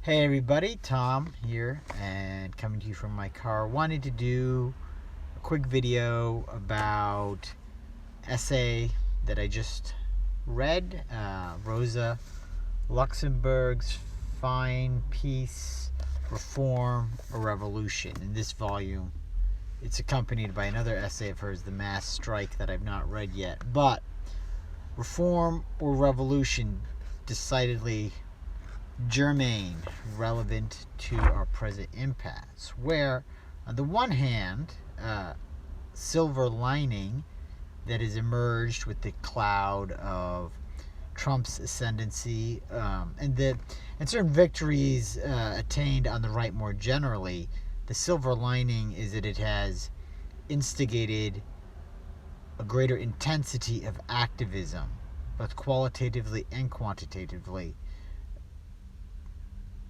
Hey everybody, Tom here, and coming to you from my car. Wanted to do a quick video about essay that I just read, Rosa Luxemburg's Fine Peace, Reform, or Revolution. In this volume, it's accompanied by another essay of hers, The Mass Strike, that I've not read yet. But Reform or Revolution, decidedly germane, relevant to our present impasse, where on the one hand, silver lining that has emerged with the cloud of Trump's ascendancy, and certain victories attained on the right more generally, the silver lining is that it has instigated a greater intensity of activism, both qualitatively and quantitatively,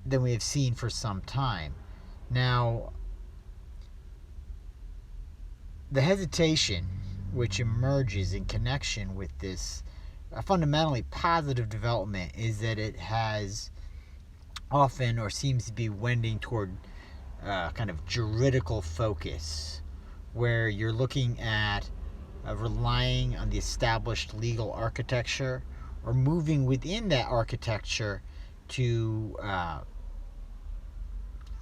than we have seen for some time. Now, the hesitation which emerges in connection with this fundamentally positive development is that it has often, or seems to be, wending toward kind of juridical focus, where you're looking at relying on the established legal architecture or moving within that architecture to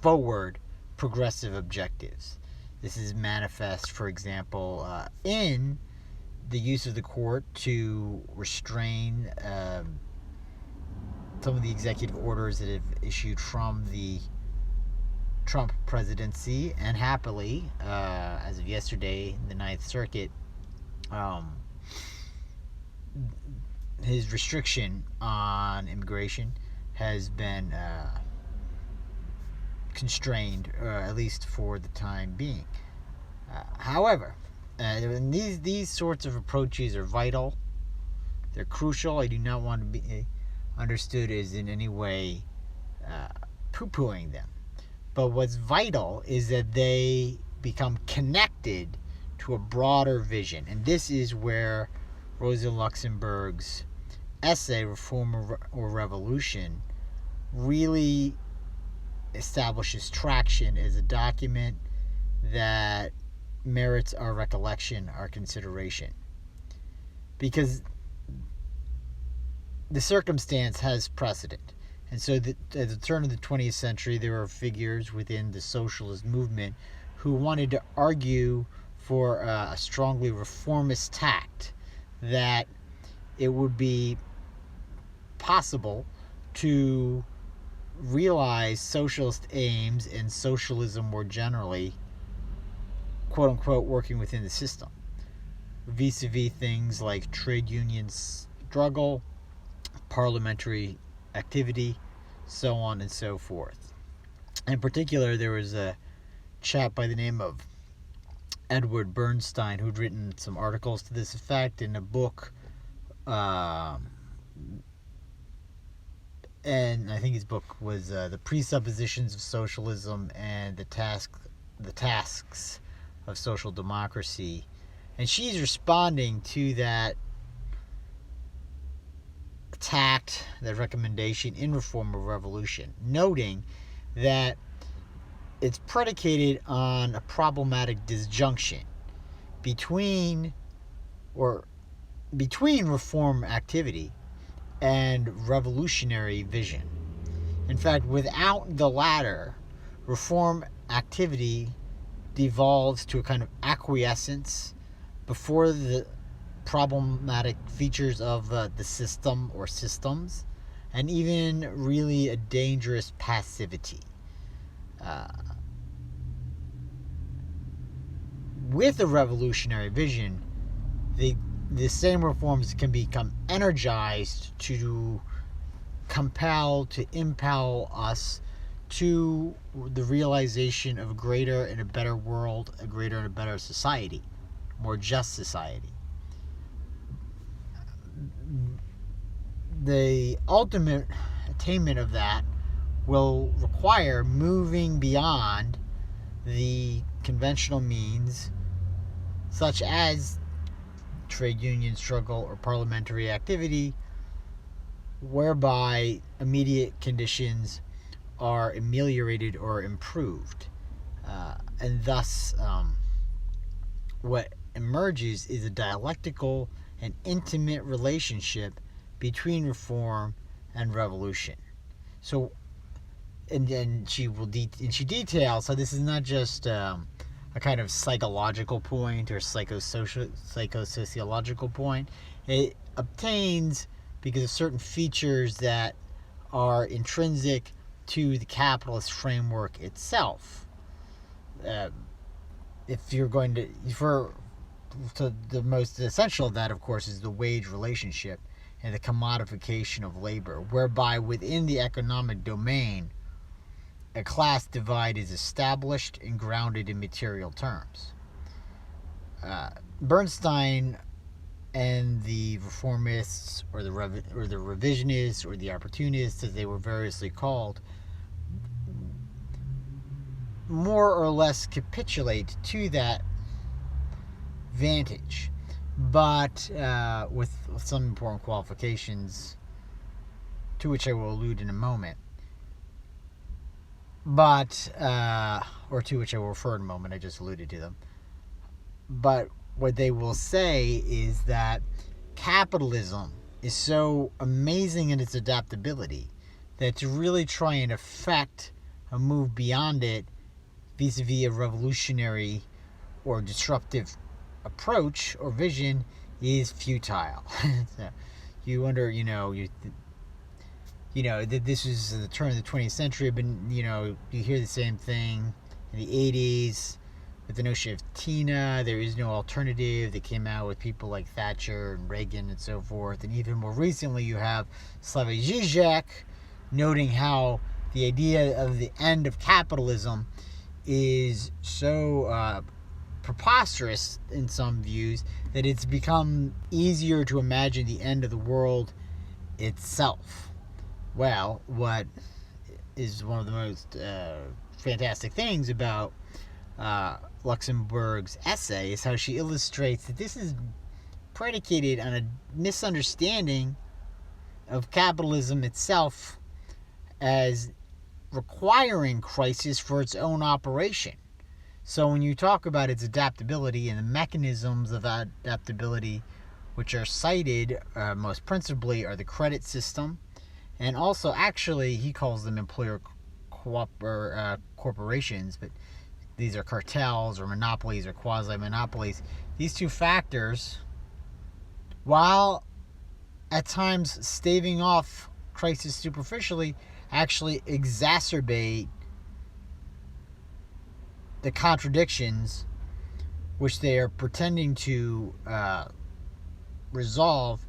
forward progressive objectives. This is manifest, for example, in the use of the court to restrain some of the executive orders that have issued from the Trump presidency, and happily, as of yesterday, the Ninth Circuit, his restriction on immigration has been constrained, at least for the time being. However, these sorts of approaches are vital. They're crucial. I do not want to be understood as in any way poo-pooing them. But what's vital is that they become connected to a broader vision. And this is where Rosa Luxemburg's essay, Reform or Revolution, really establishes traction as a document that merits our recollection, our consideration. Because the circumstance has precedent. And so at the turn of the 20th century, there were figures within the socialist movement who wanted to argue for a strongly reformist tact, that it would be possible to realize socialist aims and socialism more generally, quote unquote, working within the system, vis-a-vis things like trade union struggle, parliamentary activity, so on and so forth. In particular, there was a chap by the name of Edward Bernstein who'd written some articles to this effect in a book, and I think his book was The Presuppositions of Socialism and the Tasks of Social Democracy. And she's responding to that tact, that recommendation in Reform or Revolution, noting that it's predicated on a problematic disjunction between reform activity and revolutionary vision. In fact, without the latter, reform activity devolves to a kind of acquiescence before the problematic features of the system or systems, and even really a dangerous passivity. With a revolutionary vision, the same reforms can become energized to impel us to the realization of a greater and a better world, a greater and a better society, more just society. The ultimate attainment of that will require moving beyond the conventional means, such as trade union struggle or parliamentary activity, whereby immediate conditions are ameliorated or improved. And thus, what emerges is a dialectical and intimate relationship between reform and revolution. So, and she details how this is not just a kind of psychological point or psychosociological point. It obtains because of certain features that are intrinsic to the capitalist framework itself. If you're going to, the most essential of that, of course, is the wage relationship and the commodification of labor, whereby within the economic domain, a class divide is established and grounded in material terms. Bernstein and the reformists, or the revisionists, or the opportunists, as they were variously called, more or less capitulate to that vantage, but with some important qualifications, to which I will allude in a moment. But, or to which I will refer in a moment, I just alluded to them. But what they will say is that capitalism is so amazing in its adaptability that to really try and affect a move beyond it vis-a-vis a revolutionary or disruptive approach or vision is futile. So you wonder, that this is the turn of the 20th century, but, you hear the same thing in the 80s with the notion of Tina. There is no alternative that came out with people like Thatcher and Reagan and so forth. And even more recently, you have Slavoj Žižek noting how the idea of the end of capitalism is so preposterous in some views that it's become easier to imagine the end of the world itself. Well, what is one of the most fantastic things about Luxemburg's essay is how she illustrates that this is predicated on a misunderstanding of capitalism itself as requiring crisis for its own operation. So when you talk about its adaptability and the mechanisms of adaptability which are cited most principally are the credit system, and also, actually, he calls them employer corporations, but these are cartels or monopolies or quasi-monopolies. These two factors, while at times staving off crisis superficially, actually exacerbate the contradictions which they are pretending to resolve,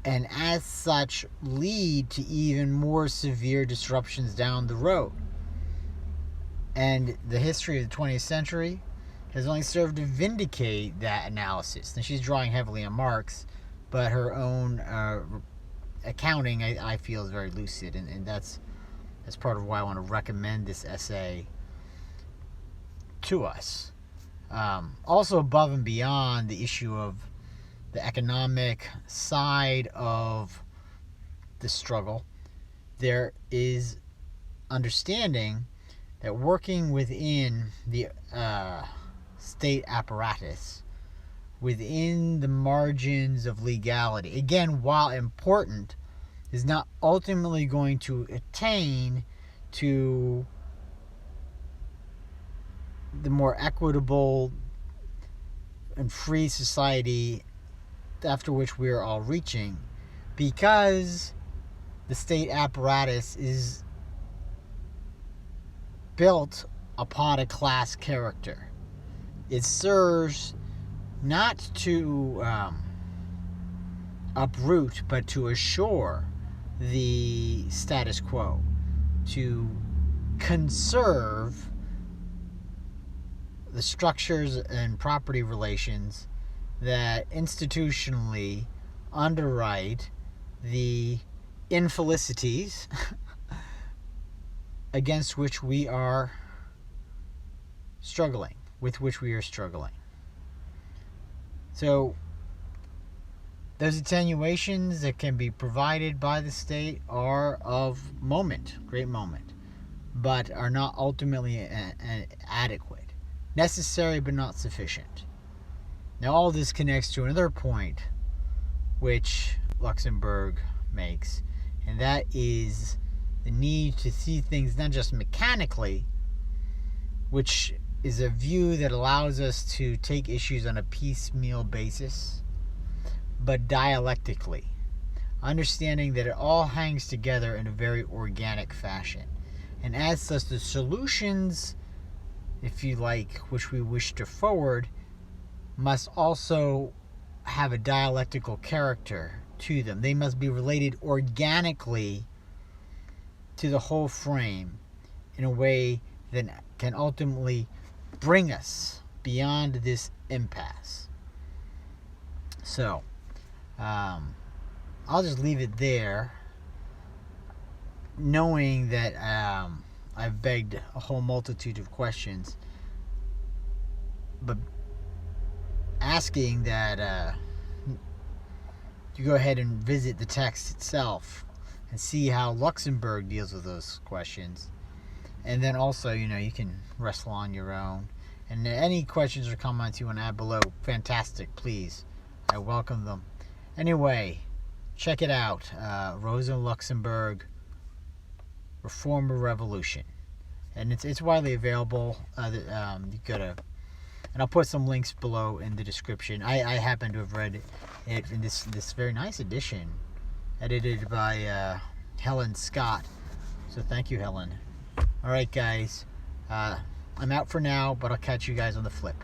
and as such lead to even more severe disruptions down the road. And the history of the 20th century has only served to vindicate that analysis. And she's drawing heavily on Marx, but her own accounting, I feel, is very lucid, and that's part of why I want to recommend this essay to us. Also, above and beyond the issue of the economic side of the struggle, there is understanding that working within the state apparatus, within the margins of legality, again, while important, is not ultimately going to attain to the more equitable and free society after which we are all reaching, because the state apparatus is built upon a class character. It serves not to uproot, but to assure the status quo, to conserve the structures and property relations that institutionally underwrite the infelicities against which we are struggling, with which we are struggling. So those attenuations that can be provided by the state are of moment, great moment. but are not ultimately adequate. Necessary but not sufficient. Now all this connects to another point which Luxemburg makes, and that is the need to see things not just mechanically, which is a view that allows us to take issues on a piecemeal basis, but dialectically, understanding that it all hangs together in a very organic fashion. And as such, the solutions, if you like, which we wish to forward, must also have a dialectical character to them. They must be related organically to the whole frame in a way that can ultimately bring us beyond this impasse. So, I'll just leave it there, knowing that I've begged a whole multitude of questions, but asking that you go ahead and visit the text itself and see how Luxemburg deals with those questions. And then also, you can wrestle on your own. And any questions or comments you want to add below, fantastic, please. I welcome them. Anyway, check it out. Rosa Luxemburg, Reform or Revolution. And it's widely available. You go to, and I'll put some links below in the description. I happen to have read it in this very nice edition, edited by Helen Scott. So thank you, Helen. All right, guys. I'm out for now, but I'll catch you guys on the flip.